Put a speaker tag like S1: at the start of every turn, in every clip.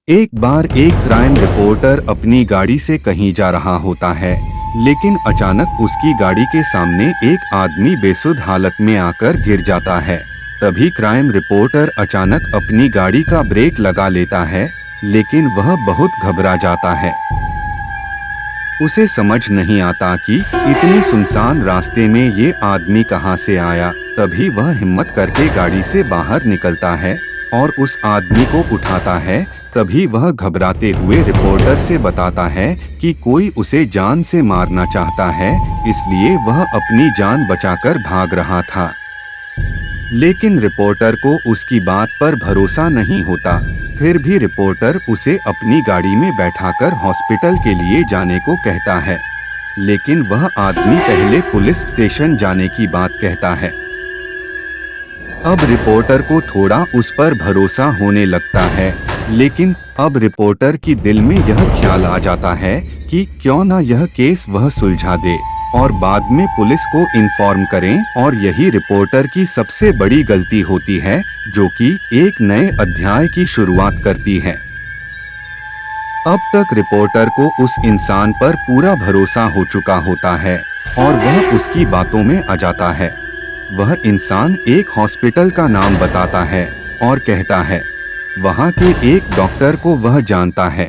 S1: एक बार एक crime reporter अपनी गाड़ी से कहीं जा रहा होता है, लेकिन अचानक उसकी गाड़ी के सामने एक आदमी बेसुध हालत में आकर गिर जाता है। तभी क्राइम रिपोर्टर अचानक अपनी गाड़ी का ब्रेक लगा लेता है, लेकिन वह बहुत घबरा जाता है। उसे समझ नहीं आता कि इतने सुनसान रास्ते में ये आदमी कहां से आया। तभी वह हिम्मत करके गाड़ी से बाहर निकलता है और उस आदमी को उठाता है। तभी वह घबराते हुए रिपोर्टर से बताता है कि कोई उसे जान से मारना चाहता है, इसलिए वह अपनी जान बचाकर भाग रहा था। लेकिन रिपोर्टर को उसकी बात पर भरोसा नहीं होता। फिर भी रिपोर्टर उसे अपनी गाड़ी में बैठाकर हॉस्पिटल के लिए जाने को कहता है, लेकिन वह आदमी पहले पुलिस स्टेशन जाने की बात कहता है। अब रिपोर्टर को थोड़ा उस पर भरोसा होने लगता है, लेकिन अब रिपोर्टर की दिल में यह ख्याल आ जाता है कि क्यों ना यह केस वह सुलझा दे और बाद में पुलिस को इन्फॉर्म करें। और यही रिपोर्टर की सबसे बड़ी गलती होती है, जो कि एक नए अध्याय की शुरुआत करती है। अब तक रिपोर्टर को उस इंसान पर पूरा भरोसा हो चुका होता है और वह उसकी बातों में आ जाता है। वह इंसान एक हॉस्पिटल का नाम बताता है और कहता है वहां के एक डॉक्टर को वह जानता है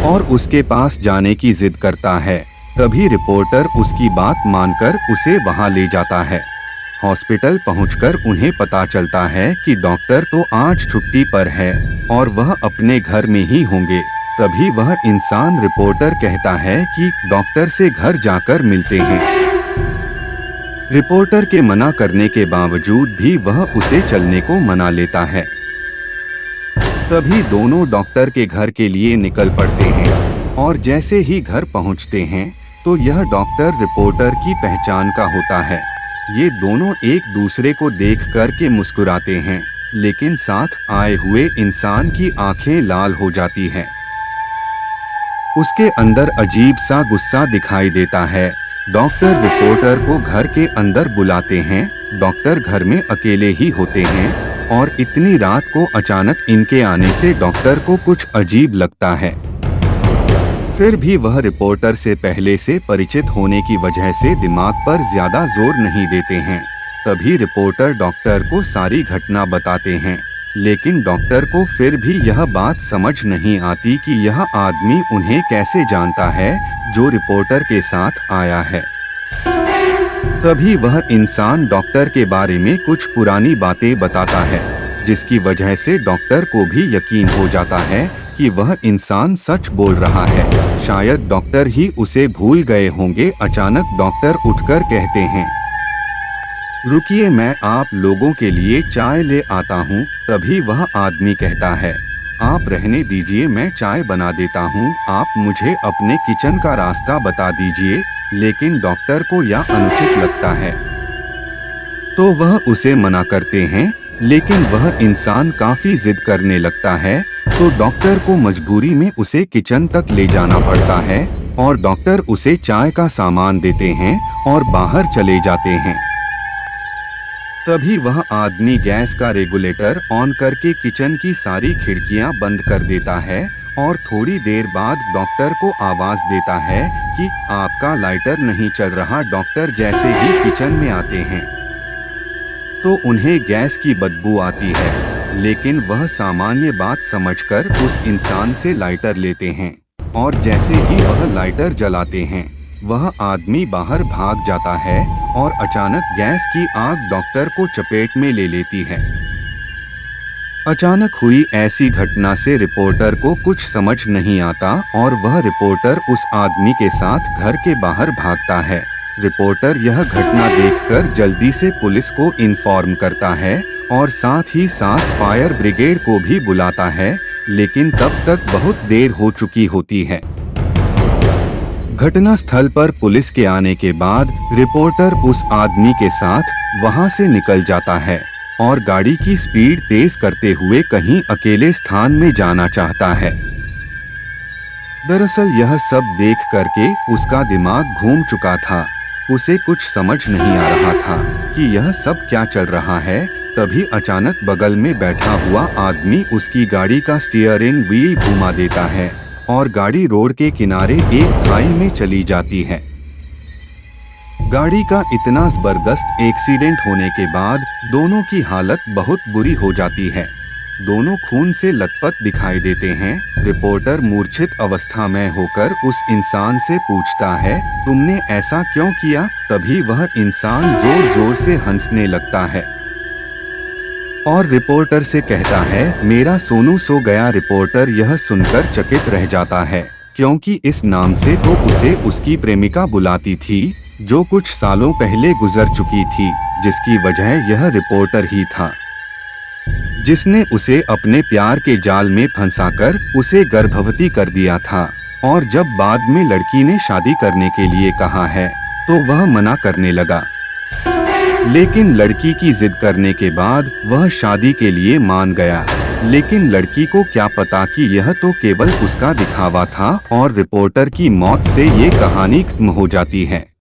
S1: और उसके पास जाने की जिद करता है। तभी रिपोर्टर उसकी बात मानकर उसे वहां ले जाता है। हॉस्पिटल पहुंचकर उन्हें पता चलता है कि डॉक्टर तो आज छुट्टी पर है और वह अपने घर में ही होंगे। तभी वह इंसान रिपोर्टर कहता है कि डॉक्टर से घर जाकर मिलते हैं। रिपोर्टर के मना करने के बावजूद भी वह उसे चलने को मना लेता है। तभी दोनों डॉक्टर के घर के लिए निकल पड़ते हैं और जैसे ही घर पहुंचते हैं तो यह डॉक्टर रिपोर्टर की पहचान का होता है। ये दोनों एक दूसरे को देख कर के मुस्कुराते हैं, लेकिन साथ आए हुए इंसान की आंखें लाल हो जाती हैं। उसके अंदर अजीब सा गुस्सा दिखाई देता है। डॉक्टर रिपोर्टर को घर के अंदर बुलाते हैं। डॉक्टर घर में अकेले ही होते हैं और इतनी रात को अचानक इनके आने से डॉक्टर को कुछ अजीब लगता है। फिर भी वह रिपोर्टर से पहले से परिचित होने की वजह से दिमाग पर ज्यादा जोर नहीं देते हैं। तभी रिपोर्टर डॉक्टर को सारी घटना बताते हैं, लेकिन डॉक्टर को फिर भी यह बात समझ नहीं आती कि यह आदमी उन्हें कैसे जानता है जो रिपोर्टर के साथ आया है। तभी वह इंसान डॉक्टर के बारे में कुछ पुरानी बातें बताता है, जिसकी वजह से डॉक्टर को भी यकीन हो जाता है कि वह इंसान सच बोल रहा है। शायद डॉक्टर ही उसे भूल गए होंगे। अचानक डॉक्टर उठकर कहते हैं, रुकिए, मैं आप लोगों के लिए चाय ले आता हूँ। तभी वह आदमी कहता है, आप रहने दीजिए, मैं चाय बना देता हूँ, आप मुझे अपने किचन का रास्ता बता दीजिए। लेकिन डॉक्टर को यह अनुचित लगता है, तो वह उसे मना करते हैं, लेकिन वह इंसान काफी जिद करने लगता है, तो डॉक्टर को मजबूरी में उसे किचन तक ले जाना पड़ता है और डॉक्टर उसे चाय का सामान देते हैं और बाहर चले जाते हैं। तभी वह आदमी गैस का रेगुलेटर ऑन करके किचन की सारी खिड़कियां बंद कर देता है और थोड़ी देर बाद डॉक्टर को आवाज देता है कि आपका लाइटर नहीं चल रहा। डॉक्टर जैसे ही किचन में आते हैं तो उन्हें गैस की बदबू आती है, लेकिन वह सामान्य बात समझकर उस इंसान से लाइटर लेते हैं और जैसे ही वह लाइटर जलाते हैं, वह आदमी बाहर भाग जाता है और अचानक गैस की आग डॉक्टर को चपेट में ले लेती है। अचानक हुई ऐसी घटना से रिपोर्टर को कुछ समझ नहीं आता और वह रिपोर्टर उस आदमी के साथ घर के बाहर भागता है। रिपोर्टर यह घटना देखकर जल्दी से पुलिस को इन्फॉर्म करता है और साथ ही साथ फायर ब्रिगेड को भी बुलाता है, लेकिन तब तक बहुत देर हो चुकी होती है। घटना स्थल पर पुलिस के आने के बाद रिपोर्टर उस आदमी के साथ वहां से निकल जाता है और गाड़ी की स्पीड तेज करते हुए कहीं अकेले स्थान में जाना चाहता है। दरअसल यह सब देख करके उसका दिमाग घूम चुका था। उसे कुछ समझ नहीं आ रहा था कि यह सब क्या चल रहा है, तभी अचानक बगल में बैठा हुआ आदमी उसकी गाड़ी का स्टीयरिंग व्हील घुमा देता है और गाड़ी रोड के किनारे एक खाई में चली जाती है। गाड़ी का इतना जबरदस्त एक्सीडेंट होने के बाद दोनों की हालत बहुत बुरी हो जाती है। दोनों खून से लथपथ दिखाई देते हैं। रिपोर्टर मूर्छित अवस्था में होकर उस इंसान से पूछता है, तुमने ऐसा क्यों किया? तभी वह इंसान जोर जोर से हंसने लगता है और रिपोर्टर से कहता है, मेरा सोनू सो गया। रिपोर्टर यह सुनकर चकित रह जाता है, क्योंकि इस नाम से तो उसे उसकी प्रेमिका बुलाती थी, जो कुछ सालों पहले गुजर चुकी थी, जिसकी वजह यह रिपोर्टर ही था, जिसने उसे अपने प्यार के जाल में फंसाकर उसे गर्भवती कर दिया था। और जब बाद में लड़की ने शादी करने के लिए कहा है तो वह मना करने लगा, लेकिन लड़की की जिद करने के बाद वह शादी के लिए मान गया। लेकिन लड़की को क्या पता कि यह तो केवल उसका दिखावा था और रिपोर्टर की मौत से ये कहानी खत्म हो जाती है।